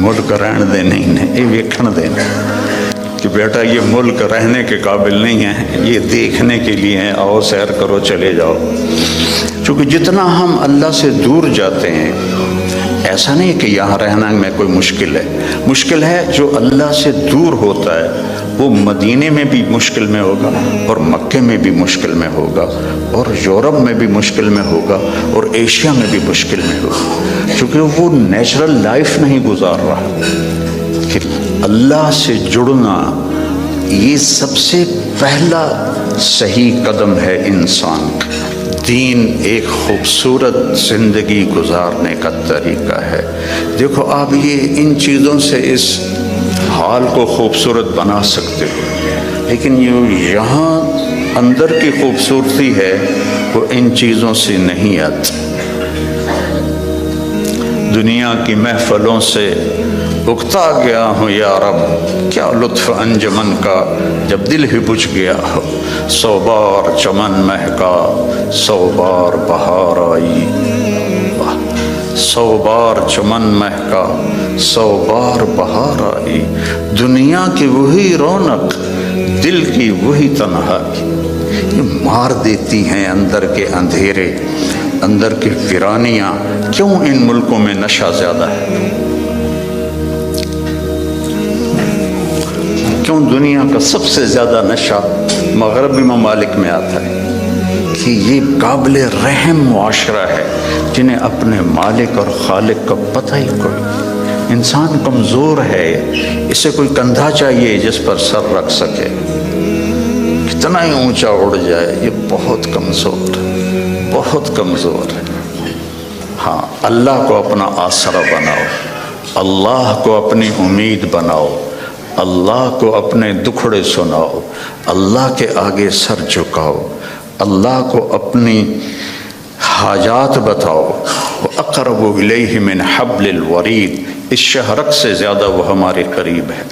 ملک رہن دے نہیں ہے، یہ ویکھن دینا کہ بیٹا یہ ملک رہنے کے قابل نہیں ہے، یہ دیکھنے کے لیے ہیں، آؤ سیر کرو چلے جاؤ۔ چونکہ جتنا ہم اللہ سے دور جاتے ہیں، ایسا نہیں کہ یہاں رہنا میں کوئی مشکل ہے جو اللہ سے دور ہوتا ہے وہ مدینے میں بھی مشکل میں ہوگا، اور مکے میں بھی مشکل میں ہوگا، اور یورپ میں بھی مشکل میں ہوگا، اور ایشیا میں بھی مشکل میں ہوگا، چونکہ وہ نیچرل لائف نہیں گزار رہا۔ کہ اللہ سے جڑنا یہ سب سے پہلا صحیح قدم ہے انسان کا۔ دین ایک خوبصورت زندگی گزارنے کا طریقہ ہے۔ دیکھو آپ یہ ان چیزوں سے اس حال کو خوبصورت بنا سکتے ہو، لیکن یہاں اندر کی خوبصورتی ہے وہ ان چیزوں سے نہیں آتی۔ دنیا کی محفلوں سے اکتا گیا ہوں یا رب، کیا لطف انجمن کا جب دل ہی بجھ گیا ہو۔ 100 بار چمن مہکا 100 بار بہار آئی، 100 بار چمن مہکا 100 بار بہار آئی۔ دنیا کی وہی رونق، دل کی وہی تنہائی، یہ مار دیتی ہیں اندر کے اندھیرے، اندر کی ویرانیاں۔ کیوں ان ملکوں میں نشہ زیادہ ہے؟ کیوں دنیا کا سب سے زیادہ نشہ مغربی ممالک میں آتا ہے؟ کہ یہ قابل رحم معاشرہ ہے جنہیں اپنے مالک اور خالق کا پتہ ہی کوئی۔ انسان کمزور ہے، اسے کوئی کندھا چاہیے جس پر سر رکھ سکے، کتنا ہی اونچا اڑ جائے، یہ بہت کمزور ہے، بہت کمزور ہے۔ ہاں، اللہ کو اپنا آسرا بناؤ، اللہ کو اپنی امید بناؤ، اللہ کو اپنے دکھڑے سناؤ، اللہ کے آگے سر جھکاؤ، اللہ کو اپنی حاجات بتاؤ۔ وَأَقْرَبُ إِلَيْهِ مِنْ حَبْلِ الْوَرِيدِ، اس شہرک سے زیادہ وہ ہمارے قریب ہے۔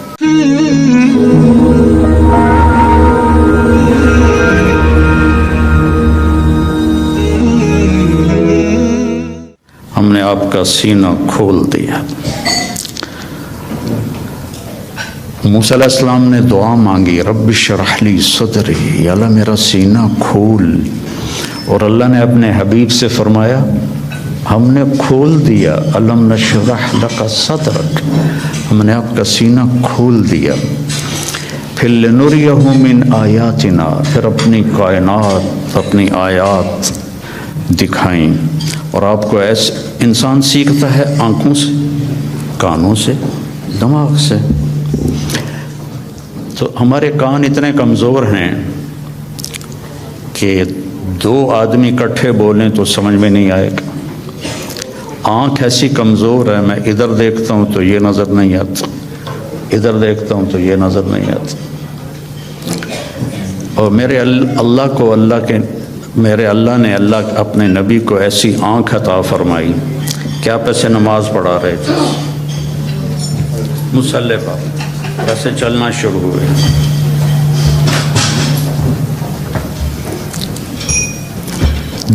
ہم نے آپ کا سینہ کھول دیا۔ موسیٰ علیہ السلام نے دعا مانگی، رب اشرح لی صدری، یا اللہ میرا سینہ کھول، اور اللہ نے اپنے حبیب سے فرمایا ہم نے کھول دیا، الم نشرح لک صدرک، ہم نے آپ کا سینہ کھول دیا۔ پھر لنریہ من آیاتنا، پھر اپنی کائنات، اپنی آیات دکھائیں۔ اور آپ کو ایسے انسان سیکھتا ہے آنکھوں سے، کانوں سے، دماغ سے۔ تو ہمارے کان اتنے کمزور ہیں کہ 2 آدمی اکٹھے بولیں تو سمجھ میں نہیں آئے گا۔ آنکھ ایسی کمزور ہے، میں ادھر دیکھتا ہوں تو یہ نظر نہیں آتا، ادھر دیکھتا ہوں تو یہ نظر نہیں آتا۔ اور میرے اللہ نے اپنے نبی کو ایسی آنکھ عطا فرمائی کہ آپ ایسے نماز پڑھا رہے تھے، مصلی پر ایسے چلنا شروع ہوئے،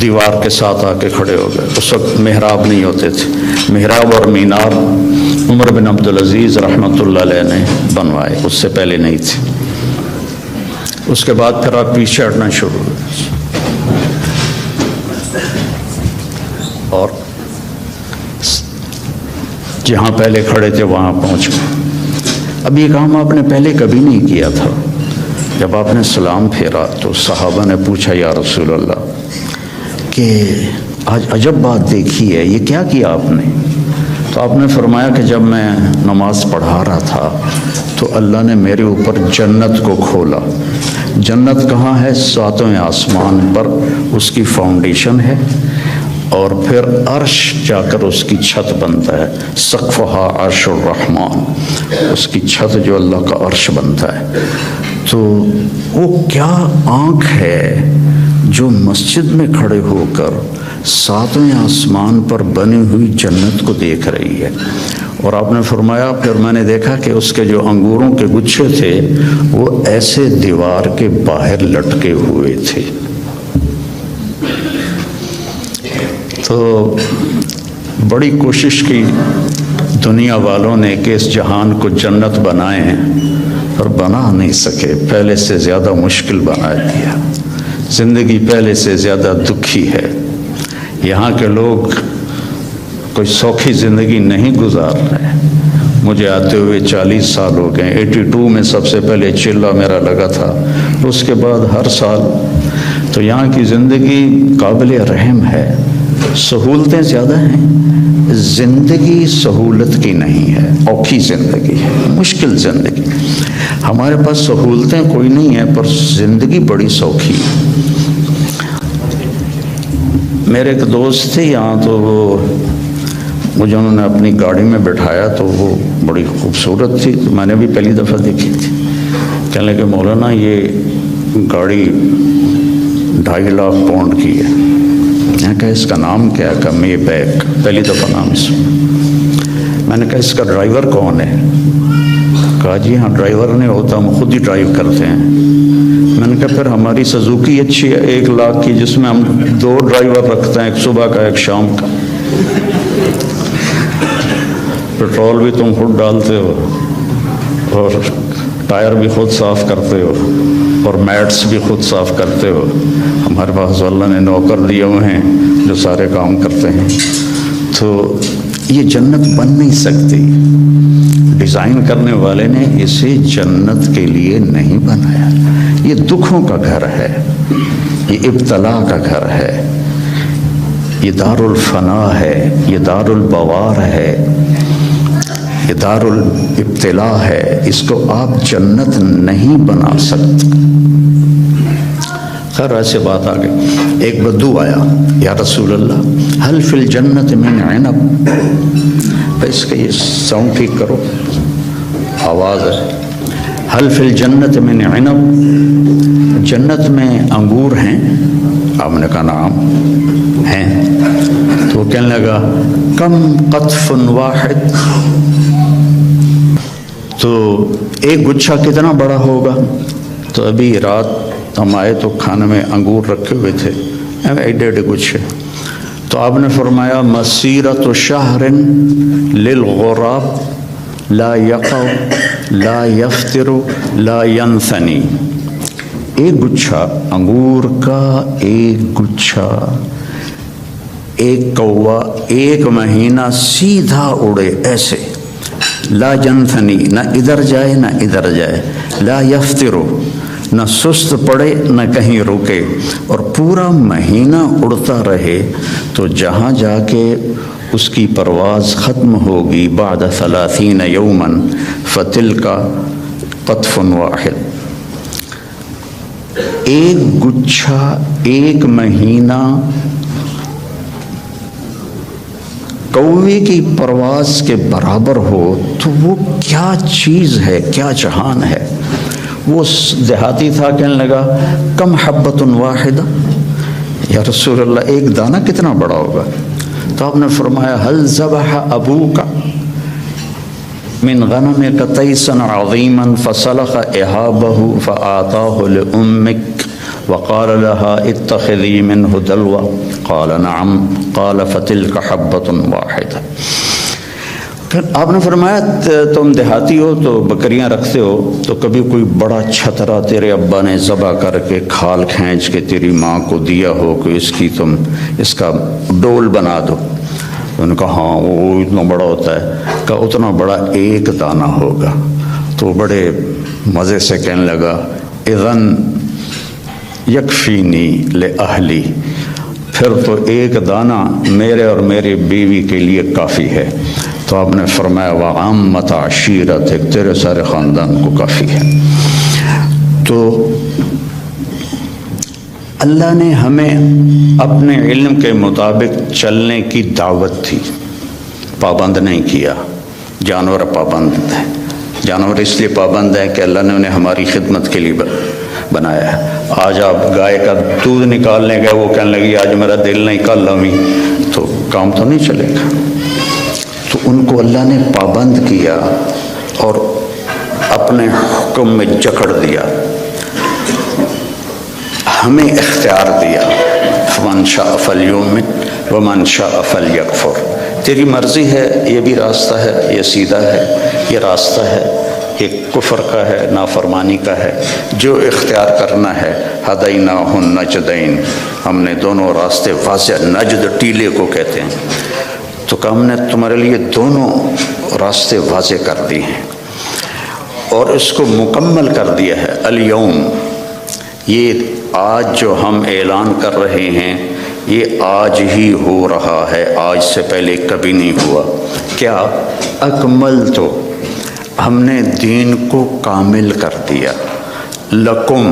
دیوار کے ساتھ آ کے کھڑے ہو گئے۔ اس وقت محراب نہیں ہوتے تھے، محراب اور مینار عمر بن عبدالعزیز رحمۃ اللہ علیہ نے بنوائے، اس سے پہلے نہیں تھے۔ اس کے بعد پھر آپ پیچھے ہٹنا شروع ہوئے، اور جہاں پہلے کھڑے تھے وہاں پہنچ گئے۔ اب یہ کام آپ نے پہلے کبھی نہیں کیا تھا۔ جب آپ نے سلام پھیرا تو صحابہ نے پوچھا یا رسول اللہ کہ آج عجب بات دیکھی ہے، یہ کیا کیا آپ نے؟ تو آپ نے فرمایا کہ جب میں نماز پڑھا رہا تھا تو اللہ نے میرے اوپر جنت کو کھولا۔ جنت کہاں ہے؟ 7ویں آسمان پر اس کی فاؤنڈیشن ہے، اور پھر عرش جا کر اس کی چھت بنتا ہے، سقفہا عرش الرحمن، اس کی چھت جو اللہ کا عرش بنتا ہے۔ تو وہ کیا آنکھ ہے جو مسجد میں کھڑے ہو کر 7ویں آسمان پر بنی ہوئی جنت کو دیکھ رہی ہے۔ اور آپ نے فرمایا پھر میں نے دیکھا کہ اس کے جو انگوروں کے گچھے تھے وہ ایسے دیوار کے باہر لٹکے ہوئے تھے۔ تو بڑی کوشش کی دنیا والوں نے کہ اس جہان کو جنت بنائیں اور بنا نہیں سکے، پہلے سے زیادہ مشکل بنا دیا، زندگی پہلے سے زیادہ دکھی ہے۔ یہاں کے لوگ کوئی سوکھی زندگی نہیں گزار رہے۔ مجھے آتے ہوئے 40 سال ہو گئے، 82 میں سب سے پہلے چلہ میرا لگا تھا، اس کے بعد ہر سال۔ تو یہاں کی زندگی قابل رحم ہے، سہولتیں زیادہ ہیں، زندگی سہولت کی نہیں ہے، اوکھی زندگی ہے، مشکل زندگی۔ ہمارے پاس سہولتیں کوئی نہیں ہیں پر زندگی بڑی سوکھی ہے۔ میرے ایک دوست تھے یہاں، تو وہ مجھے انہوں نے اپنی گاڑی میں بٹھایا تو وہ بڑی خوبصورت تھی، تو میں نے بھی پہلی دفعہ دیکھی تھی۔ کہنے لگے مولانا یہ گاڑی 2.5 لاکھ پاؤنڈ کی ہے۔ میں نے کہا اس کا نام کیا ہے؟ کہ مے بیک، پہلی دفعہ نام سنا۔ میں نے کہا اس کا ڈرائیور کون ہے؟ کہا جی ہاں ڈرائیور نہیں ہوتا، ہم خود ہی ڈرائیو کرتے ہیں۔ میں نے کہا پھر ہماری سزوکی اچھی ہے 1 لاکھ کی، جس میں ہم 2 ڈرائیور رکھتے ہیں، ایک صبح کا ایک شام کا، پیٹرول بھی تم خود ڈالتے ہو اور ٹائر بھی خود صاف کرتے ہو اور میٹس بھی خود صاف کرتے ہو۔ ہمارے پاس اللہ نے نوکر دیے ہوئے ہیں جو سارے کام کرتے ہیں۔ تو یہ جنت بن نہیں سکتی، ڈیزائن کرنے والے نے اسے جنت کے لیے نہیں بنایا۔ یہ دکھوں کا گھر ہے، یہ ابتلا کا گھر ہے، یہ دار الفنا ہے، یہ دار البوار ہے، یہ دار الابتلا ہے۔ اس کو آپ جنت نہیں بنا سکتے۔ خیر ایسے بات آ گئی، ایک بدو آیا، یا رسول اللہ حل فی الجنت من عنب، اس کا یہ ساؤنڈ ٹھیک کرو، آواز ہے، حل فی الجنت من عنب، جنت میں انگور ہیں؟ آپ نے کہا نعم ہیں۔ تو وہ کہنے لگا کم قطف واحد، تو ایک گچھا کتنا بڑا ہوگا؟ تو ابھی رات ہم آئے تو کھانے میں انگور رکھے ہوئے تھے، ایڈے گچھے۔ تو آپ نے فرمایا مسیرۃ شہر للغراب لا یقع لا یفتر لا ینثنی، ایک گچھا انگور کا، ایک گچھا، ایک کوا 1 مہینہ سیدھا اڑے ایسے، لا ینثنی، نہ ادھر جائے نہ ادھر جائے، لا یفتر، نہ سست پڑے نہ کہیں رکے، اور پورا مہینہ اڑتا رہے، تو جہاں جا کے اس کی پرواز ختم ہوگی بعد 30 یوما فتلک قطف واحد، ایک گچھا 1 مہینہ کوے کی پرواز کے برابر ہو تو وہ کیا چیز ہے، کیا جہان ہے۔ وہ دیہاتی تھا، کہنے لگا کم حبۃ واحدہ، یا رسول اللہ ایک دانہ کتنا بڑا ہوگا؟ تو آپ نے فرمایا حل ذبح ابوک من غنمک تیسا عظیما فسلخ احابہ فآتاہ لأمک وقال لها اتخذی منہ دلوا، قال نعم، قال فتلک حبۃ واحدہ۔ پھر آپ نے فرمایا تم دیہاتی ہو تو بکریاں رکھتے ہو، تو کبھی کوئی بڑا چھترا تیرے ابا نے ذبح کر کے کھال کھینچ کے تیری ماں کو دیا ہو کہ اس کا ڈول بنا دو؟ انہوں نے کہا ہاں وہ اتنا بڑا ہوتا ہے، کہ اتنا بڑا ایک دانہ ہوگا۔ تو بڑے مزے سے کہنے لگا اذن یکفینی لأہلی، پھر تو ایک دانہ میرے اور میری بیوی کے لیے کافی ہے۔ تو آپ نے فرمایا وعامۃ عشیرتک، تیرے سارے خاندان کو کافی ہے۔ تو اللہ نے ہمیں اپنے علم کے مطابق چلنے کی دعوت تھی، پابند نہیں کیا۔ جانور پابند ہے، جانور اس لیے پابند ہے کہ اللہ نے انہیں ہماری خدمت کے لیے بنایا ہے۔ آج آپ گائے کا دودھ نکالنے گئے، وہ کہنے لگی آج میرا دل نہیں کل امی، تو کام تو نہیں چلے گا۔ تو ان کو اللہ نے پابند کیا اور اپنے حکم میں جکڑ دیا، ہمیں اختیار دیا، فمن شاء فلیؤمن ومن شاء فلیکفر، تیری مرضی ہے، یہ بھی راستہ ہے، یہ سیدھا ہے، یہ راستہ ہے، یہ کفر کا ہے، نافرمانی کا ہے، جو اختیار کرنا ہے۔ ہدیناہ النجدین، ہم نے دونوں راستے واضح، نجد ٹیلے کو کہتے ہیں، تو کہ ہم نے تمہارے لیے دونوں راستے واضح کر دیے ہیں اور اس کو مکمل کر دیا ہے۔ الیوم، یہ آج جو ہم اعلان کر رہے ہیں یہ آج ہی ہو رہا ہے، آج سے پہلے کبھی نہیں ہوا۔ کیا؟ اکملت، ہم نے دین کو کامل کر دیا، لکم،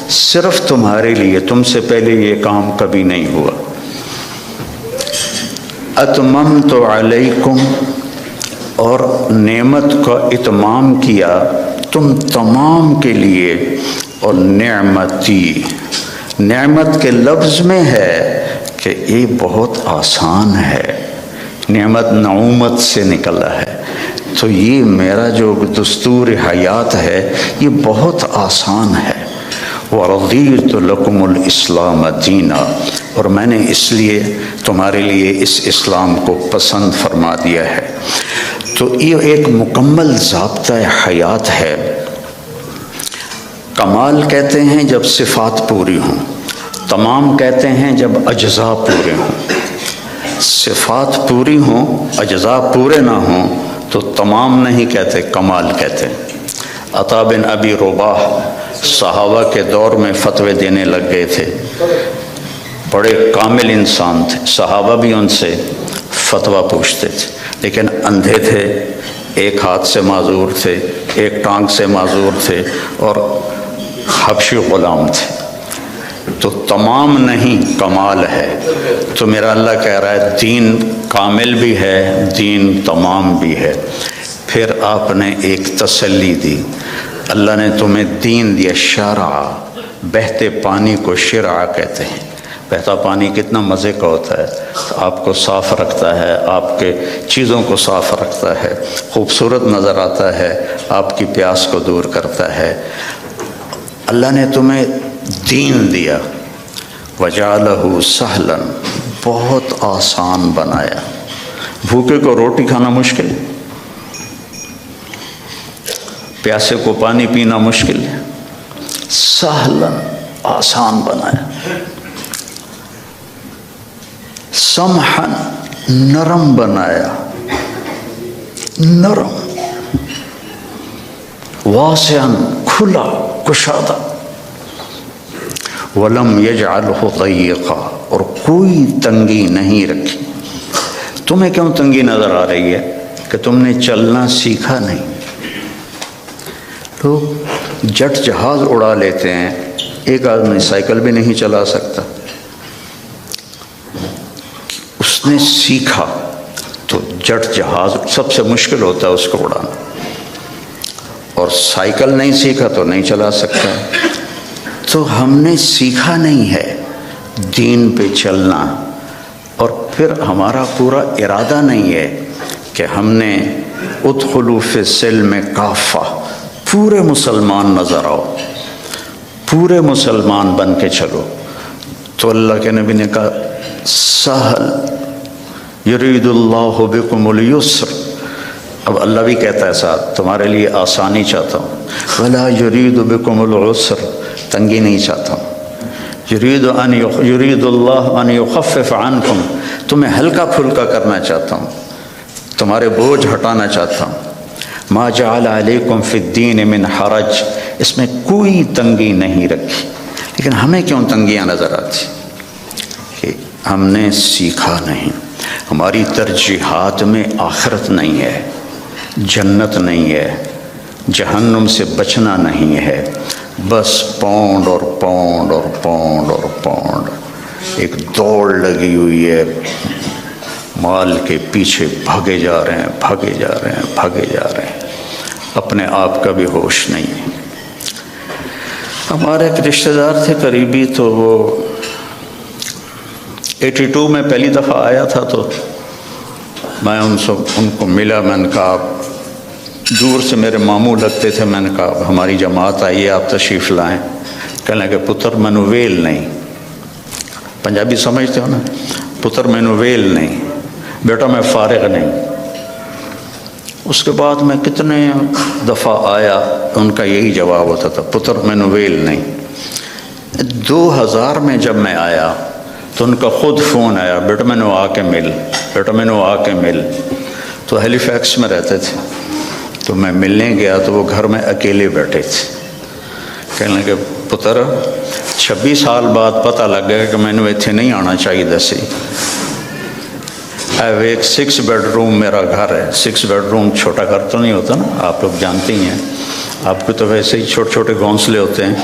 صرف تمہارے لیے، تم سے پہلے یہ کام کبھی نہیں ہوا۔ اتممت علیکم، اور نعمت کا اتمام کیا تم تمام کے لیے، اور نعمتی، نعمت کے لفظ میں ہے کہ یہ بہت آسان ہے، نعمت نعومت سے نکلا ہے، تو یہ میرا جو دستور حیات ہے یہ بہت آسان ہے۔ وَرَضِيتُ لَكُمُ الْإِسْلَامَ دِينًا، اور میں نے اس لیے تمہارے لیے اس اسلام کو پسند فرما دیا ہے۔ تو یہ ایک مکمل ضابطہ حیات ہے۔ کمال کہتے ہیں جب صفات پوری ہوں، تمام کہتے ہیں جب اجزاء پورے ہوں۔ صفات پوری ہوں، اجزاء پورے نہ ہوں تو تمام نہیں کہتے، کمال کہتے ہیں۔ عطا بن ابی رباح صحابہ کے دور میں فتوے دینے لگ گئے تھے، بڑے کامل انسان تھے، صحابہ بھی ان سے فتویٰ پوچھتے تھے، لیکن اندھے تھے، ایک ہاتھ سے معذور تھے، ایک ٹانگ سے معذور تھے، اور حبشی غلام تھے، تو تمام نہیں کمال ہے۔ تو میرا اللہ کہہ رہا ہے دین کامل بھی ہے، دین تمام بھی ہے۔ پھر آپ نے ایک تسلی دی، اللہ نے تمہیں دین دیا، شرع، بہتے پانی کو شرع کہتے ہیں۔ بہتا پانی کتنا مزے کا ہوتا ہے، آپ کو صاف رکھتا ہے، آپ کے چیزوں کو صاف رکھتا ہے، خوبصورت نظر آتا ہے، آپ کی پیاس کو دور کرتا ہے۔ اللہ نے تمہیں دین دیا، وجعلہ سہلا، بہت آسان بنایا۔ بھوکے کو روٹی کھانا مشکل ہے، پیاسے کو پانی پینا مشکل ہے، سہلا، آسان بنایا۔ سمحا، نرم بنایا، نرم، واسعا، کھلا، کشادہ، ولم یجعلہ ضیقا، اور کوئی تنگی نہیں رکھی۔ تمہیں کیوں تنگی نظر آ رہی ہے؟ کہ تم نے چلنا سیکھا نہیں۔ لوگ جٹ جہاز اڑا لیتے ہیں، ایک آدمی سائیکل بھی نہیں چلا سکتا۔ اس نے سیکھا تو جٹ جہاز سب سے مشکل ہوتا ہے اس کو اڑانا، اور سائیکل نہیں سیکھا تو نہیں چلا سکتا۔ تو ہم نے سیکھا نہیں ہے دین پہ چلنا، اور پھر ہمارا پورا ارادہ نہیں ہے کہ ہم نے ادخلوا فی السلم کافہ، پورے مسلمان نظر آؤ، پورے مسلمان بن کے چلو۔ تو اللہ کے نبی نے کہا سہل، یرید اللہ بکم الیسر، اب اللہ بھی کہتا ہے ساتھ تمہارے لیے آسانی چاہتا ہوں، ولا یرید بکم العسر، تنگی نہیں چاہتا ہوں، یرید اللہ ان یخفف عنکم، تمہیں ہلکا پھلکا کرنا چاہتا ہوں، تمہارے بوجھ ہٹانا چاہتا ہوں۔ ما جعل علیکم فی الدین من حرج، اس میں کوئی تنگی نہیں رکھی۔ لیکن ہمیں کیوں تنگیاں نظر آتی؟ کہ ہم نے سیکھا نہیں، ہماری ترجیحات میں آخرت نہیں ہے، جنت نہیں ہے، جہنم سے بچنا نہیں ہے، بس پاؤنڈ اور پاؤنڈ اور پاؤنڈ اور پاؤنڈ، ایک دوڑ لگی ہوئی ہے، مال کے پیچھے بھاگے جا رہے ہیں، بھاگے جا رہے ہیں، بھاگے جا رہے ہیں، اپنے آپ کا بھی ہوش نہیں ہے۔ ہمارے ایک رشتہ دار تھے قریبی، تو وہ 82 میں پہلی دفعہ آیا تھا، تو میں ان کو ملا، میں نے کہا دور سے میرے ماموں لگتے تھے، میں نے کہا ہماری جماعت آئی ہے، آپ تشریف لائیں۔ کہنے لگے پتر مینو ویل نہیں، پنجابی سمجھتے ہو نا، پتر مینو ویل نہیں، بیٹا میں فارغ نہیں۔ اس کے بعد میں کتنے دفعہ آیا، ان کا یہی جواب ہوتا تھا، پتر مینوں ویل نہیں۔ 2000 میں جب میں آیا تو ان کا خود فون آیا، بیٹا مینوں آ کے مل، بیٹا مینوں آ کے مل۔ تو ہیلی فیکس میں رہتے تھے، تو میں ملنے گیا تو وہ گھر میں اکیلے بیٹھے تھے۔ کہنے لگے پتر 26 سال بعد پتہ لگ گیا کہ مینوں ایتھے نہیں آنا چاہیے سی۔ ایک 6 بیڈ روم میرا گھر ہے۔ 6 بیڈ روم چھوٹا گھر تو نہیں ہوتا نا، آپ لوگ جانتے ہی ہیں، آپ کو تو ویسے ہی چھوٹے چھوٹے گھونسلے ہوتے ہیں،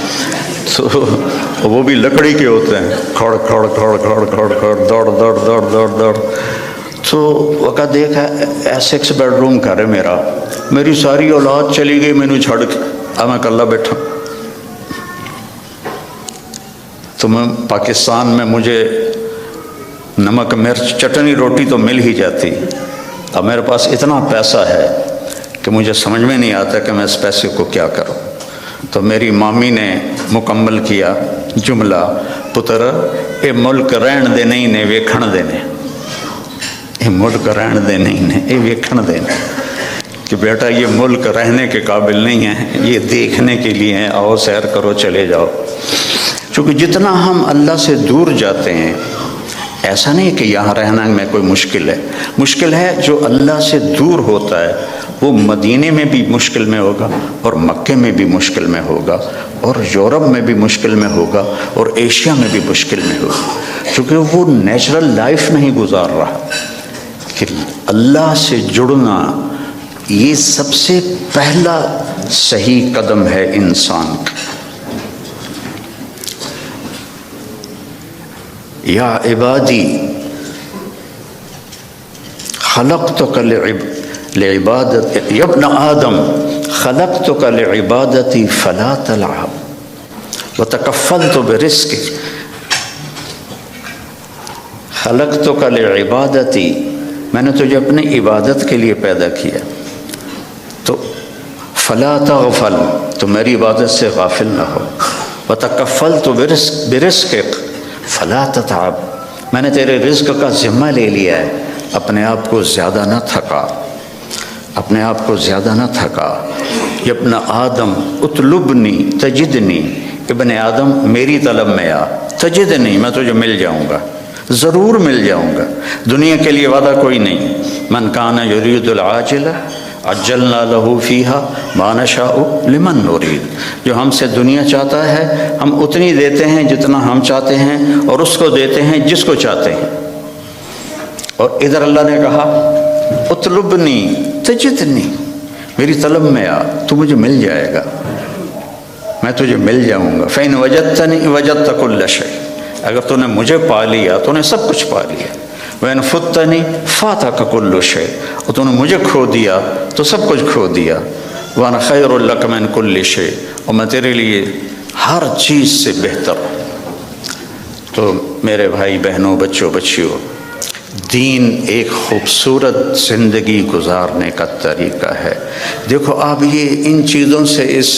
تو وہ بھی لکڑی کے ہوتے ہیں، کھڑ کھڑ کھڑ کھڑ کھڑ کھڑ دوڑ دوڑ دوڑ دوڑ دوڑ۔ تو وقت دیکھا 6 بیڈ روم گھر ہے میرا، میری ساری اولاد چلی گئی مینوں چھڑ کے، اب میں کلا بیٹھا۔ تو میں پاکستان میں مجھے نمک مرچ چٹنی روٹی تو مل ہی جاتی، اب میرے پاس اتنا پیسہ ہے کہ مجھے سمجھ میں نہیں آتا کہ میں اس پیسے کو کیا کروں۔ تو میری مامی نے مکمل کیا جملہ، پتر اے ملک رہن دے نہیں نے ویکھن دے نے، اے ملک رہن دے نہیں نے اے ویکھن دے نے، کہ بیٹا یہ ملک رہنے کے قابل نہیں ہے، یہ دیکھنے کے لیے ہے، آؤ سیر کرو چلے جاؤ۔ چونکہ جتنا ہم اللہ سے دور جاتے ہیں، ایسا نہیں کہ یہاں رہنا میں کوئی مشکل ہے، مشکل ہے جو اللہ سے دور ہوتا ہے وہ مدینے میں بھی مشکل میں ہوگا، اور مکے میں بھی مشکل میں ہوگا، اور یورپ میں بھی مشکل میں ہوگا، اور ایشیا میں بھی مشکل میں ہوگا، چونکہ وہ نیچرل لائف نہیں گزار رہا۔ کہ اللہ سے جڑنا یہ سب سے پہلا صحیح قدم ہے انسان کا۔ یا عبادی خلقتک لعبادت یا ابن آدم خلقتک لعبادتی فلا تلعب وتکفلت برزقک، خلقتک لعبادتی، میں نے تجھے اپنی عبادت کے لیے پیدا کیا، تو فلا تغفل، تو میری عبادت سے غافل نہ ہو، وتکفلت برزقک فلا تتعب، میں نے تیرے رزق کا ذمہ لے لیا ہے، اپنے آپ کو زیادہ نہ تھکا، اپنے آپ کو زیادہ نہ تھکا۔ یا ابن آدم اطلبنی تجدنی، ابن آدم میری طلب میں آ، تجدنی میں تجھے مل جاؤں گا، ضرور مل جاؤں گا، دنیا کے لیے وعدہ کوئی نہیں۔ من کان یرید العاجلہ عجلنا لہ فیہا ما نشاء لمن نرید، جو ہم سے دنیا چاہتا ہے ہم اتنی دیتے ہیں جتنا ہم چاہتے ہیں، اور اس کو دیتے ہیں جس کو چاہتے ہیں۔ اور ادھر اللہ نے کہا اطلبنی تجدنی، میری طلب میں آ، تو مجھے مل جائے گا، میں تجھے مل جاؤں گا۔ فإن وجدتنی وجدت کل شیء، اگر تو نے مجھے پا لیا تو نے سب کچھ پا لیا۔ وإن فتنی فاتک کل شیء، اور تو نے مجھے کھو دیا تو سب کچھ کھو دیا۔ وأنا خیر لک من کل شیء، اور میں تیرے لیے ہر چیز سے بہتر ہوں۔ تو میرے بھائی بہنوں، بچوں بچیوں، دین ایک خوبصورت زندگی گزارنے کا طریقہ ہے۔ دیکھو آپ یہ ان چیزوں سے اس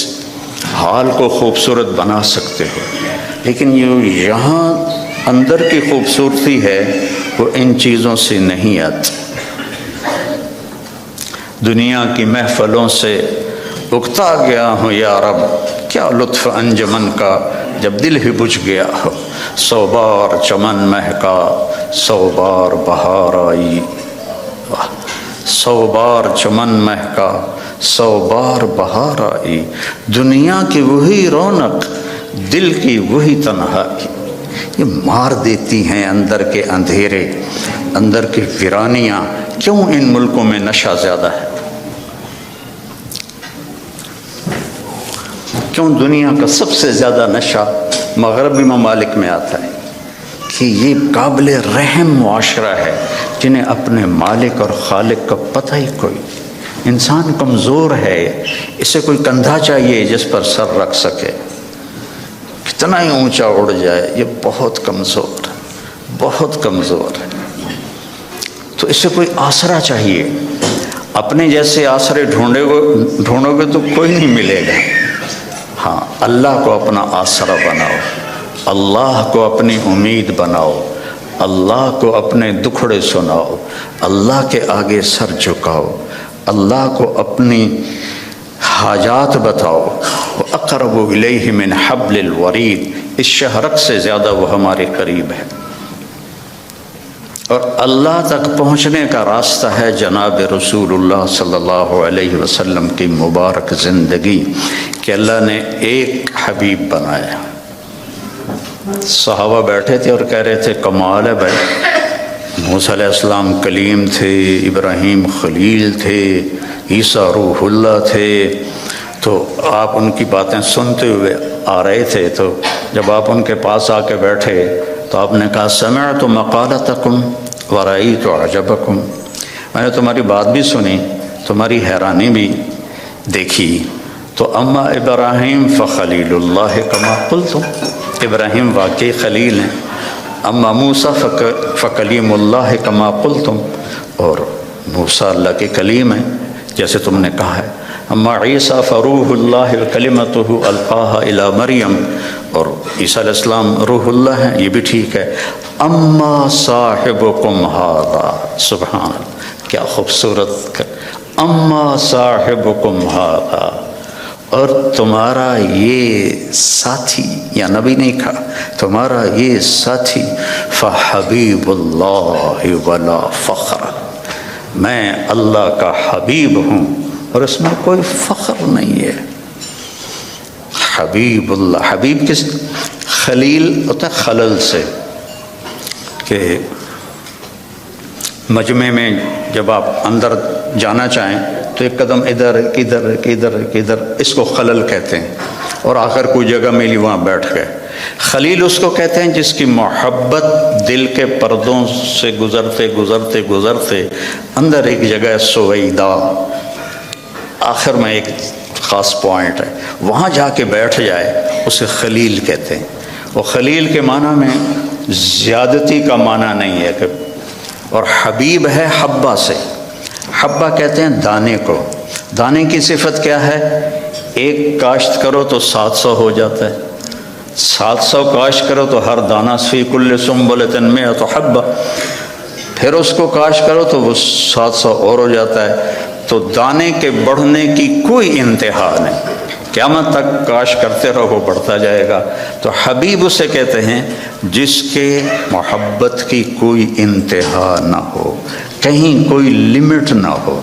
حال کو خوبصورت بنا سکتے ہو، لیکن یہ یہاں اندر کی خوبصورتی ہے وہ ان چیزوں سے نہیں آتی۔ دنیا کی محفلوں سے اکتا گیا ہوں یا رب، کیا لطف انجمن کا جب دل ہی بجھ گیا ہو، 100 بار چمن مہکا 100 بار بہار آئی، 100 بار چمن مہکا 100 بار بہار آئی، دنیا کی وہی رونق دل کی وہی تنہائی، یہ مار دیتی ہیں اندر کے اندھیرے، اندر کی ویرانیاں۔ کیوں ان ملکوں میں نشہ زیادہ ہے؟ کیوں دنیا کا سب سے زیادہ نشہ مغربی ممالک میں آتا ہے؟ کہ یہ قابل رحم معاشرہ ہے جنہیں اپنے مالک اور خالق کا پتہ ہی کوئی۔ انسان کمزور ہے، اسے کوئی کندھا چاہیے جس پر سر رکھ سکے، کتنا ہی اونچا اڑ جائے، یہ بہت کمزور ہے، بہت کمزور ہے۔ تو اسے کوئی آسرا چاہیے، اپنے جیسے آسرے ڈھونڈو گے تو کوئی نہیں ملے گا۔ ہاں، اللہ کو اپنا آسرا بناؤ، اللہ کو اپنی امید بناؤ، اللہ کو اپنے دکھڑے سناؤ، اللہ کے آگے سر جھکاؤ، اللہ کو اپنی حاجات بتاؤ۔ وَأَقْرَبُ إِلَيْهِ مِنْ حَبْلِ الْوَرِيدِ، اس شہرک سے زیادہ وہ ہمارے قریب ہے۔ اور اللہ تک پہنچنے کا راستہ ہے جناب رسول اللہ صلی اللہ علیہ وسلم کی مبارک زندگی کہ اللہ نے ایک حبیب بنایا۔ صحابہ بیٹھے تھے اور کہہ رہے تھے کمال ہے بھائی، موسیٰ علیہ السلام کلیم تھے، ابراہیم خلیل تھے، عیسیٰ روح اللہ تھے، تو آپ ان کی باتیں سنتے ہوئے آ رہے تھے، تو جب آپ ان کے پاس آ کے بیٹھے تو آپ نے کہا سمعت مقالتکم ورأیت عجبکم، میں نے تمہاری بات بھی سنی، تمہاری حیرانی بھی دیکھی۔ تو اما ابراہیم فخلیل اللہ کما قلتم، ابراہیم واقعی خلیل ہیں۔ اما موسیٰ فکلیم اللہ کما قلتم، اور موسیٰ اللہ کے کلیم ہیں جیسے تم نے کہا ہے۔ اما عیسیٰ فروح اللہ کلمتہ القاہا الی مریم، اور عیسیٰ علیہ السلام روح اللہ ہیں، یہ بھی ٹھیک ہے۔ اما صاحبکم ھذا، سبحان اللہ، کیا خوبصورت، اما صاحبکم ھذا، اور تمہارا یہ ساتھی، یا نبی نہیں کہا، تمہارا یہ ساتھی فحبیب اللہ ولا فخر، میں اللہ کا حبیب ہوں اور اس میں کوئی فخر نہیں ہے۔ حبیب اللہ، حبیب کس، خلیل ہوتا ہے خلل سے، کہ مجمع میں جب آپ اندر جانا چاہیں تو ایک قدم ادھر ادھر ادھر ادھر، اس کو خلل کہتے ہیں، اور آخر کوئی جگہ ملی وہاں بیٹھ گئے۔ خلیل اس کو کہتے ہیں جس کی محبت دل کے پردوں سے گزرتے گزرتے گزرتے اندر ایک جگہ سویدہ، آخر میں ایک خاص پوائنٹ ہے، وہاں جا کے بیٹھ جائے، اسے خلیل کہتے ہیں۔ وہ خلیل کے معنی میں زیادتی کا معنی نہیں ہے، اور حبیب ہے حبہ سے، حبہ کہتے ہیں دانے کو۔ دانے کی صفت کیا ہے؟ ایک کاشت کرو تو 700 ہو جاتا ہے، 700 کاشت کرو تو ہر دانہ فی کل سنبلۃ مئۃ حبہ، پھر اس کو کاشت کرو تو وہ 700 اور ہو جاتا ہے۔ تو دانے کے بڑھنے کی کوئی انتہا نہیں، قیامت تک کاش کرتے رہو، بڑھتا جائے گا۔ تو حبیب اسے کہتے ہیں جس کے محبت کی کوئی انتہا نہ ہو، کہیں کوئی لمٹ نہ ہو۔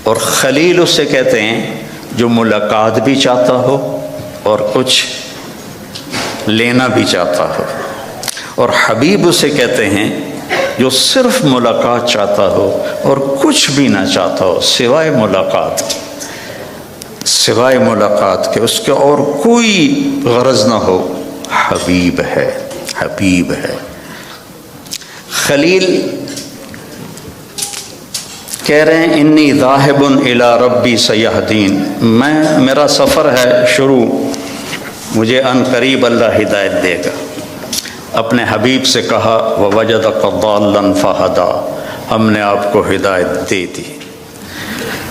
اور خلیل اسے کہتے ہیں جو ملاقات بھی چاہتا ہو اور کچھ لینا بھی چاہتا ہو، اور حبیب اسے کہتے ہیں جو صرف ملاقات چاہتا ہو اور کچھ بھی نہ چاہتا ہو سوائے ملاقات کی، سوائے ملاقات کے، اس کے اور کوئی غرض نہ ہو، حبیب ہے، حبیب ہے۔ خلیل کہہ رہے ہیں انی ذاہب الی ربی سیہدین، میرا سفر ہے شروع، مجھے ان قریب اللہ ہدایت دے گا۔ اپنے حبیب سے کہا ووجدک ضالا فہدا، ہم نے آپ کو ہدایت دے دی۔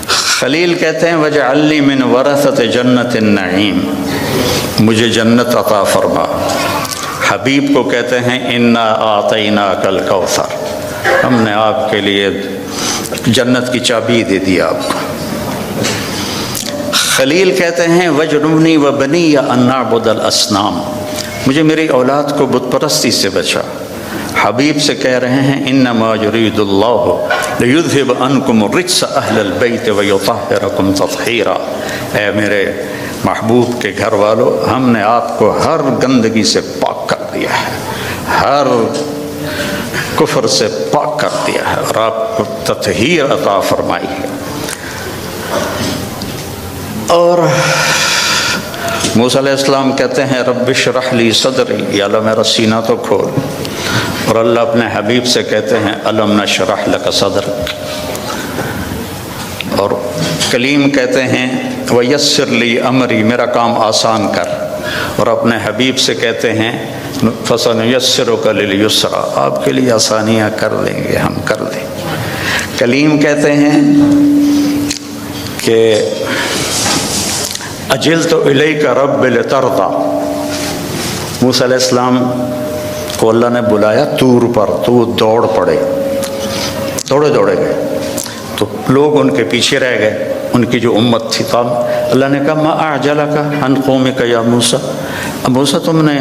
خلیل کہتے ہیں وجعل لی من ورثۃ جنت النعیم، مجھے جنت عطا فرما۔ حبیب کو کہتے ہیں انا اعطیناک الکوثر، ہم نے آپ کے لیے جنت کی چابی دے دی آپ کو۔ خلیل کہتے ہیں وجنبنی وبنی ان نعبد الاصنام، مجھے میری اولاد کو بت پرستی سے بچا۔ حبیب سے کہہ رہے ہیں انما یرید اللہ لیذھب عنکم الرجس اہل البیت ویطہرکم تطہیرا، اے میرے محبوب کے گھر والو، ہم نے آپ کو ہر گندگی سے پاک کر دیا ہے، ہر کفر سے پاک کر دیا ہے، اور آپ کو تطہیر عطا فرمائی ہے۔ اور موسیٰ علیہ السلام کہتے ہیں رب اشرح لی صدری، یا اللہ میرا سینہ تو کھول، اور اللہ اپنے حبیب سے کہتے ہیں الم نشرح لک صدرک۔ اور کلیم کہتے ہیں ویسر لی امری، میرا کام آسان کر، اور اپنے حبیب سے کہتے ہیں فسنیسرک للیسرا، آپ کے لیے آسانیاں کر دیں گے، ہم کر دیں۔ کلیم کہتے ہیں کہ اجلت الیک رب لترضی، موسیٰ علیہ السلام کو اللہ نے بلایا طور پر، تو وہ دوڑ پڑے، دوڑے گئے، تو لوگ ان کے پیچھے رہ گئے، ان کی جو امت تھی۔ تو اللہ نے کہا ما اعجلک عن قومک یا موسیٰ، موسیٰ تم نے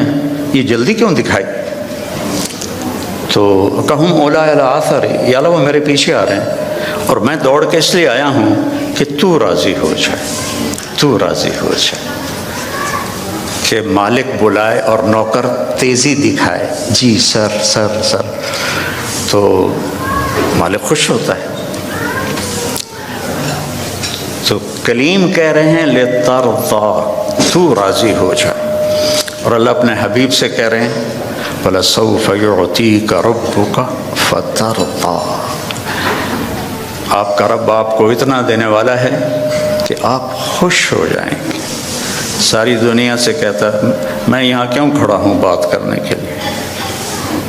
یہ جلدی کیوں دکھائی؟ تو کہم اولیٰ علی آثری، یا اللہ وہ میرے پیچھے آ رہے ہیں، اور میں دوڑ کے اس لیے آیا ہوں کہ تو راضی ہو جائے، تو راضی ہو جائے، کہ مالک بلائے اور نوکر تیزی دکھائے، جی سر سر سر، تو مالک خوش ہوتا ہے۔ تو کلیم کہہ رہے ہیں لِتَرْضَى، تو راضی ہو جائے، اور اللہ اپنے حبیب سے کہہ رہے ہیں وَلَسَوْفَ يُعْطِيكَ رَبُّكَ فَتَرْضَى، آپ کا رب آپ کو اتنا دینے والا ہے کہ آپ خوش ہو جائیں گے۔ ساری دنیا سے کہتا ہے میں یہاں کیوں کھڑا ہوں بات کرنے کے لیے،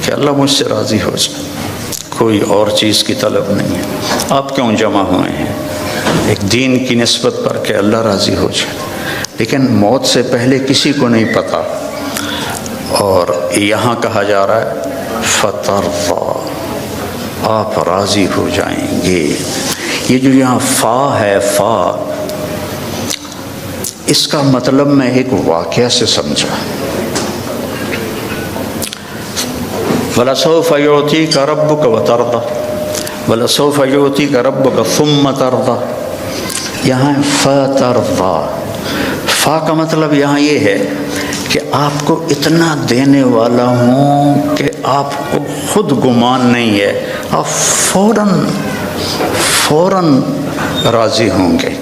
کہ اللہ مجھ سے راضی ہو جائے، کوئی اور چیز کی طلب نہیں ہے۔ آپ کیوں جمع ہوئے ہیں؟ ایک دین کی نسبت پر کہ اللہ راضی ہو جائے، لیکن موت سے پہلے کسی کو نہیں پتہ، اور یہاں کہا جا رہا ہے فَتَرْضَى، آپ راضی ہو جائیں گے۔ یہ جو یہاں فا ہے، فا، اس کا مطلب میں ایک واقعہ سے سمجھا۔ وَلَسَوْفَ يُعْطِيكَ رَبُّكَ وَتَرْضَى، وَلَسَوْفَ يُعْطِيكَ رَبُّكَ ثُمَّ تَرْضَى، یہاں فَتَرْضَى، فا کا مطلب یہاں یہ ہے کہ آپ کو اتنا دینے والا ہوں کہ آپ کو خود گمان نہیں ہے، آپ فوراً راضی ہوں گے۔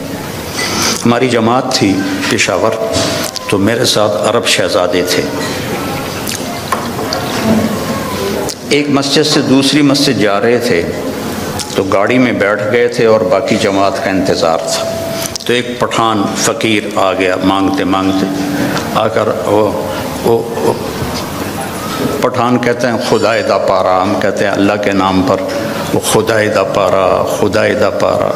ہماری جماعت تھی پشاور، تو میرے ساتھ عرب شہزادے تھے، ایک مسجد سے دوسری مسجد جا رہے تھے، تو گاڑی میں بیٹھ گئے تھے اور باقی جماعت کا انتظار تھا۔ تو ایک پٹھان فقیر آ گیا مانگتے مانگتے، آ کر وہ پٹھان کہتے ہیں خدائے دا پارا، ہم کہتے ہیں اللہ کے نام پر، وہ خدائے دا پارا، خدائے دا پارا،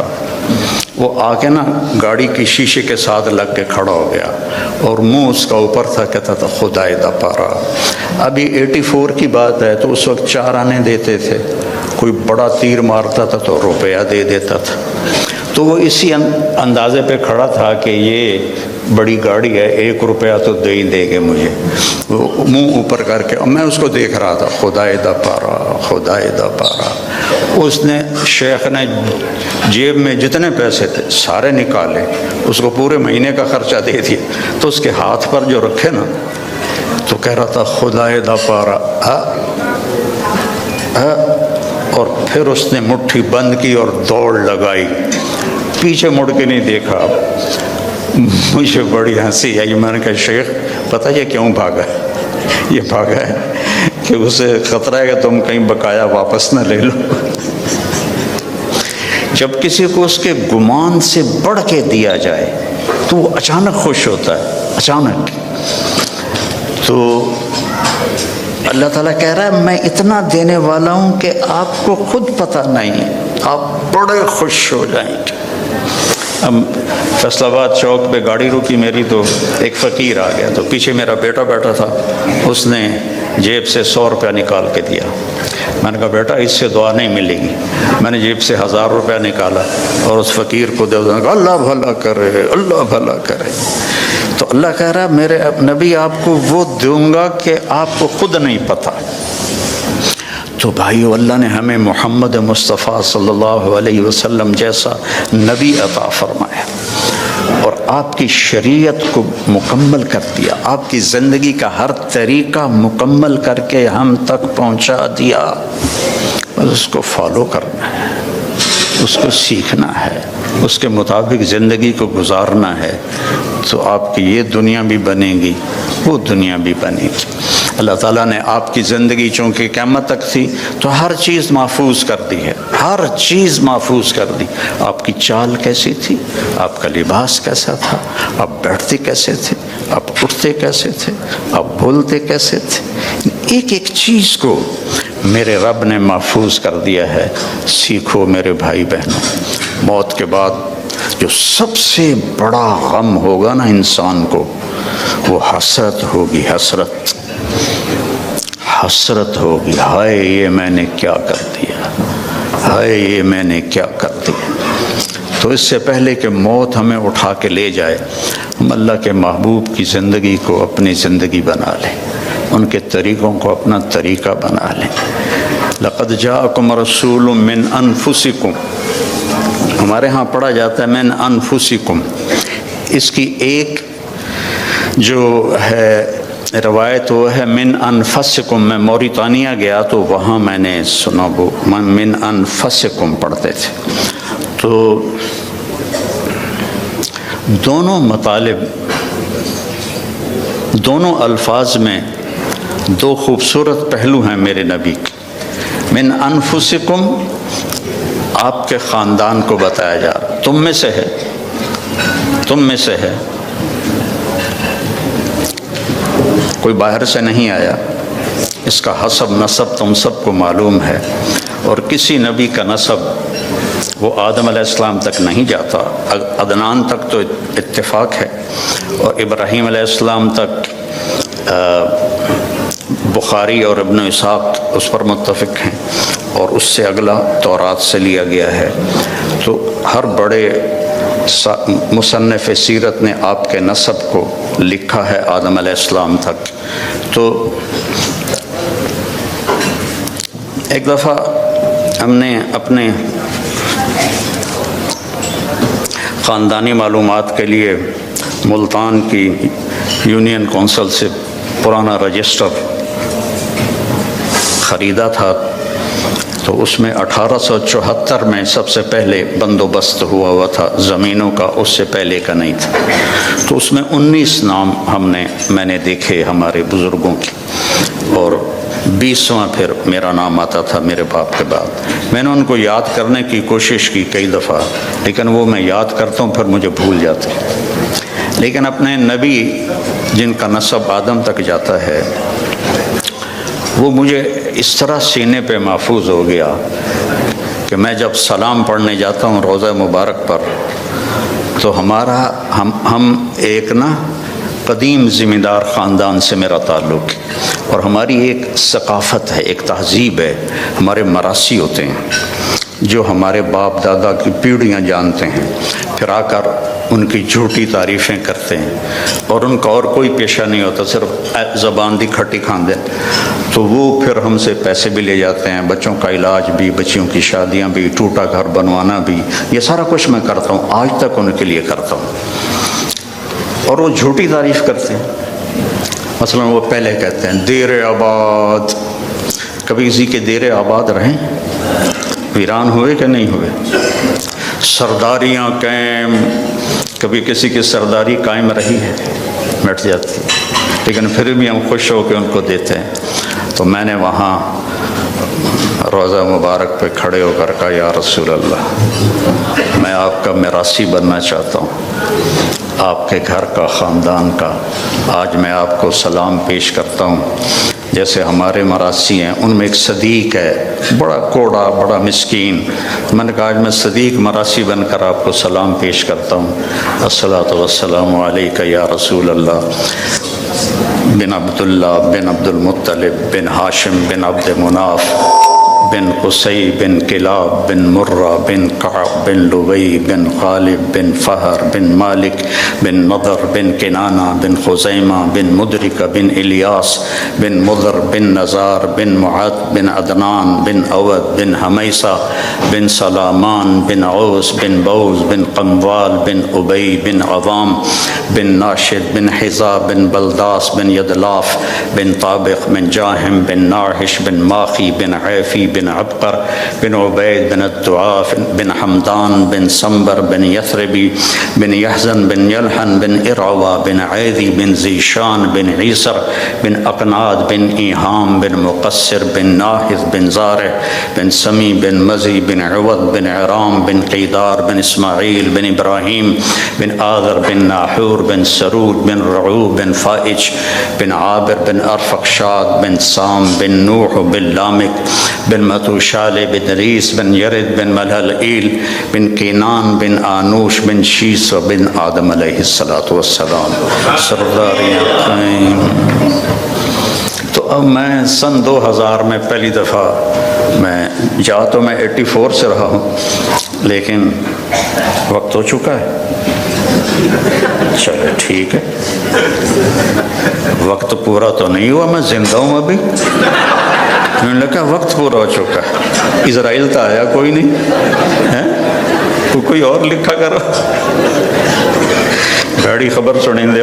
وہ آ کے نا گاڑی کی شیشے کے ساتھ لگ کے کھڑا ہو گیا، اور منہ اس کا اوپر تھا، کہتا تھا خدائے دا پارا۔ ابھی 84 کی بات ہے، تو اس وقت 4 آنے دیتے تھے، کوئی بڑا تیر مارتا تھا تو روپیہ دے دیتا تھا، تو وہ اسی اندازے پہ کھڑا تھا کہ یہ بڑی گاڑی ہے، 1 روپیہ تو دے ہی دے گے مجھے، وہ منہ اوپر کر کے، اور میں اس کو دیکھ رہا تھا، خدائے دا پارا، خدائے دا پارا۔ اس نے، شیخ نے جیب میں جتنے پیسے تھے سارے نکالے، اس کو پورے مہینے کا خرچہ دے دیا، تو اس کے ہاتھ پر جو رکھے نا، تو کہہ رہا تھا خدائے دا پارا، اور پھر اس نے مٹھی بند کی اور دوڑ لگائی، پیچھے مڑ کے نہیں دیکھا۔ مجھے بڑی ہنسی آئی، میں نے کہا شیخ پتہ یہ کیوں بھاگا؟ یہ بھاگا ہے کہ اسے خطرہ ہے کہ تم کہیں بقایا واپس نہ لے لو۔ جب کسی کو اس کے گمان سے بڑھ کے دیا جائے تو وہ اچانک خوش ہوتا ہے، اچانک۔ تو اللہ تعالیٰ کہہ رہا ہے میں اتنا دینے والا ہوں کہ آپ کو خود پتہ نہیں، آپ بڑے خوش ہو جائیں گے۔ اب فیصل آباد چوک پہ گاڑی روکی میری، تو ایک فقیر آ گیا، تو پیچھے میرا بیٹا بیٹھا تھا، اس نے جیب سے 100 روپیہ نکال کے دیا۔ میں نے کہا بیٹا اس سے دعا نہیں ملے گی۔ میں نے جیب سے 1000 روپیہ نکالا اور اس فقیر کو دے دیا، اللہ بھلا کرے، اللہ بھلا کرے۔ تو اللہ کہہ رہا ہے میرے نبی آپ کو وہ دوں گا کہ آپ کو خود نہیں پتہ۔ تو بھائیو، اللہ نے ہمیں محمد مصطفیٰ صلی اللہ علیہ وسلم جیسا نبی عطا فرمایا، اور آپ کی شریعت کو مکمل کر دیا، آپ کی زندگی کا ہر طریقہ مکمل کر کے ہم تک پہنچا دیا۔ بس اس کو فالو کرنا ہے، اس کو سیکھنا ہے، اس کے مطابق زندگی کو گزارنا ہے، تو آپ کی یہ دنیا بھی بنے گی، وہ دنیا بھی بنے گی۔ اللہ تعالیٰ نے آپ کی زندگی چونکہ قیامت تک تھی تو ہر چیز محفوظ کر دی ہے، ہر چیز محفوظ کر دی۔ آپ کی چال کیسی تھی، آپ کا لباس کیسا تھا، آپ بیٹھتے کیسے تھے، آپ اٹھتے کیسے تھے، آپ بولتے کیسے تھے، ایک ایک چیز کو میرے رب نے محفوظ کر دیا ہے۔ سیکھو میرے بھائی بہنوں، موت کے بعد جو سب سے بڑا غم ہوگا نا انسان کو، وہ حسرت ہوگی، حسرت، حسرت ہوگی، ہائے یہ میں نے کیا کر دیا، ہائے یہ میں نے کیا کر دیا۔ تو اس سے پہلے کہ موت ہمیں اٹھا کے لے جائے، ہم اللہ کے محبوب کی زندگی کو اپنی زندگی بنا لیں، ان کے طریقوں کو اپنا طریقہ بنا لیں۔ لقد جاءکم رسول من انفسکم، ہمارے ہاں پڑھا جاتا ہے من انفسکم، اس کی ایک جو ہے روایت وہ ہے من انفسکم۔ میں موریتانیہ گیا تو وہاں میں نے سنا وہ من انفسکم پڑھتے تھے۔ تو دونوں مطالب، دونوں الفاظ میں دو خوبصورت پہلو ہیں میرے نبی کے۔ من انفسکم آپ کے خاندان کو بتایا جا رہا، تم میں سے ہے، تم میں سے ہے، کوئی باہر سے نہیں آیا، اس کا حسب نسب تم سب کو معلوم ہے، اور کسی نبی کا نسب وہ آدم علیہ السلام تک نہیں جاتا، عدنان تک تو اتفاق ہے، اور ابراہیم علیہ السلام تک بخاری اور ابن اسحاق اس پر متفق ہیں، اور اس سے اگلا تورات سے لیا گیا ہے۔ تو ہر بڑے مصنف سیرت نے آپ کے نسب کو لکھا ہے آدم علیہ السلام تک۔ تو ایک دفعہ ہم نے اپنے خاندانی معلومات کے لیے ملتان کی یونین کونسل سے پرانا رجسٹر خریدا تھا، تو اس میں 1874 میں سب سے پہلے بندوبست ہوا تھا زمینوں کا، اس سے پہلے کا نہیں تھا۔ تو اس میں 19 نام میں نے دیکھے ہمارے بزرگوں کی، اور 20واں پھر میرا نام آتا تھا میرے باپ کے بعد۔ میں نے ان کو یاد کرنے کی کوشش کی کئی دفعہ، لیکن وہ میں یاد کرتا ہوں پھر مجھے بھول جاتے۔ لیکن اپنے نبی جن کا نسب آدم تک جاتا ہے، وہ مجھے اس طرح سینے پہ محفوظ ہو گیا کہ میں جب سلام پڑھنے جاتا ہوں روضہ مبارک پر، تو ہم ایک قدیم ذمہ دار خاندان سے میرا تعلق ہے، اور ہماری ایک ثقافت ہے، ایک تہذیب ہے، ہمارے مراثی ہوتے ہیں جو ہمارے باپ دادا کی پیڑھیاں جانتے ہیں، پھر آ کر ان کی جھوٹی تعریفیں کرتے ہیں، اور ان کا اور کوئی پیشہ نہیں ہوتا، صرف زبان دی کھٹی کھاندے۔ تو وہ پھر ہم سے پیسے بھی لے جاتے ہیں، بچوں کا علاج بھی، بچیوں کی شادیاں بھی، ٹوٹا گھر بنوانا بھی، یہ سارا کچھ میں کرتا ہوں، آج تک ان کے لیے کرتا ہوں، اور وہ جھوٹی تعریف کرتے ہیں۔ مثلا وہ پہلے کہتے ہیں دیر آباد، کبھی کسی کے دیر آباد رہیں؟ ویران ہوئے کہ نہیں ہوئے؟ سرداریاں قائم، کبھی کسی کی سرداری قائم رہی ہے؟ مٹ جاتی ہے، لیکن پھر بھی ہم خوش ہو کے ان کو دیتے ہیں۔ تو میں نے وہاں روضہ مبارک پہ کھڑے ہو کر کہا یا رسول اللہ، میں آپ کا میراثی بننا چاہتا ہوں، آپ کے گھر کا، خاندان کا۔ آج میں آپ کو سلام پیش کرتا ہوں، جیسے ہمارے مراثی ہیں، ان میں ایک صدیق ہے، بڑا کوڑا، بڑا مسکین۔ میں نے کہا آج میں صدیق مراثی بن کر آپ کو سلام پیش کرتا ہوں، الصلاۃ والسلام علیک یا رسول اللہ، بن عبداللہ بن عبد المطلب بن ہاشم بن عبد مناف بن قصی بن کلاب بن مرہ بن کعب بن لبی بن غالب بن فہر بن مالک بن نضر بن کنانہ بن خزیمہ بن مدرک بن الیاس بن مضر بن نزار بن معد بن عدنان بن اود بن حمیسہ بن سلامان بن عوس بن بوز بن قنوال بن ابی بن عوام بن ناشد بن حذا بن بلداس بن یدلاف بن طابق بن جاہم بن ناحش بن ماخی بن عیفی بن عبقر بن عبید بن الدعاف بن حمدان بن سنبر بن یثربی بن یحزن بن یلحن بن ارعوا بن عیدی بن زیشان بن عیسر بن اقناد بن ایہام بن مقصر بن ناحذ بن زارع بن سمی بن مزی بن عوض بن عرام بن قیدار بن اسماعیل بن ابراہیم بن آذر بن ناحور بن سرود بن رعوب بن فائج بن عابر بن ارفقشاد بن سام بن نوح بن لامک بن متوشال بن ریس بن یرد بن ملحلئیل بن کینان بن آنوش بن شیس و بن آدم علیہ الصلوۃ والسلام۔ سرداریاں قائم، تو اب میں سن 2000 میں پہلی دفعہ میں جا تو میں 84 سے رہا ہوں، لیکن وقت ہو چکا ہے. چلے ٹھیک ہے، وقت پورا تو نہیں ہوا، میں زندہ ہوں ابھی. میں نے کہا وقت پورا ہو چکا ہے. اسرائیل تو آیا کوئی نہیں ہے، کوئی اور لکھا کرو. گاڑی خبر سنیں دے.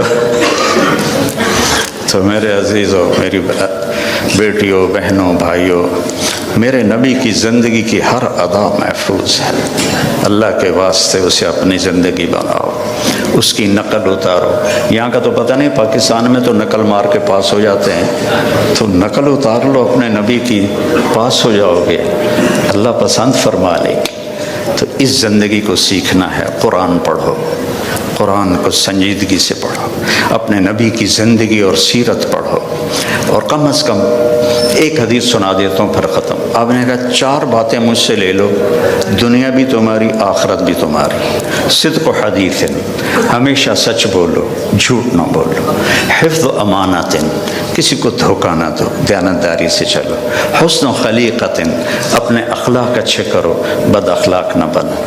تو میرے عزیزوں، میری بیٹیوں، بہنوں، بھائیوں، میرے نبی کی زندگی کی ہر ادا محفوظ ہے. اللہ کے واسطے اسے اپنی زندگی بناؤ، اس کی نقل اتارو. یہاں کا تو پتہ نہیں، پاکستان میں تو نقل مار کے پاس ہو جاتے ہیں، تو نقل اتار لو اپنے نبی کی، پاس ہو جاؤ گے، اللہ پسند فرما لے گی. تو اس زندگی کو سیکھنا ہے. قرآن پڑھو، قرآن کو سنجیدگی سے پڑھو، اپنے نبی کی زندگی اور سیرت پڑھو. اور کم از کم ایک حدیث سنا دیتا ہوں پھر ختم. آپ نے کہا 4 باتیں مجھ سے لے لو، دنیا بھی تمہاری، آخرت بھی تمہاری. صدق و حدیث، ہمیشہ سچ بولو، جھوٹ نہ بولو. حفظ و امانت، کسی کو دھوکہ نہ دو، دیانتداری سے چلو. حسن و خلیقت، اپنے اخلاق اچھے کرو، بد اخلاق نہ بنو.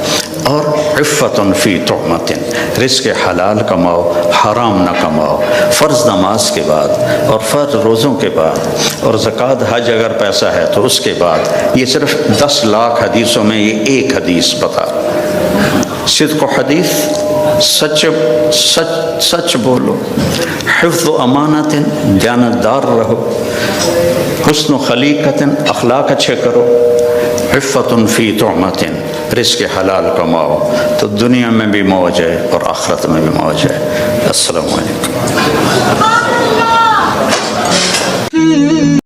اور عفت فی طعمت، رزق حلال کماؤ، حرام نہ کماؤ. فرض نماز کے بعد، اور فرض روزوں کے بعد، اور زکوٰۃ حج اگر پیسہ ہے تو اس کے بعد. یہ صرف 10 لاکھ حدیثوں میں یہ ایک حدیث بتا. صدق و حدیث، سچ بولو. حفظ و امانت، دیانتدار رہو. حسن و خلیقت، اخلاق اچھے کرو. عفت فی طعمت، رزق حلال کماؤ، تو دنیا میں بھی موج ہے اور آخرت میں بھی موج ہے. السلام علیکم.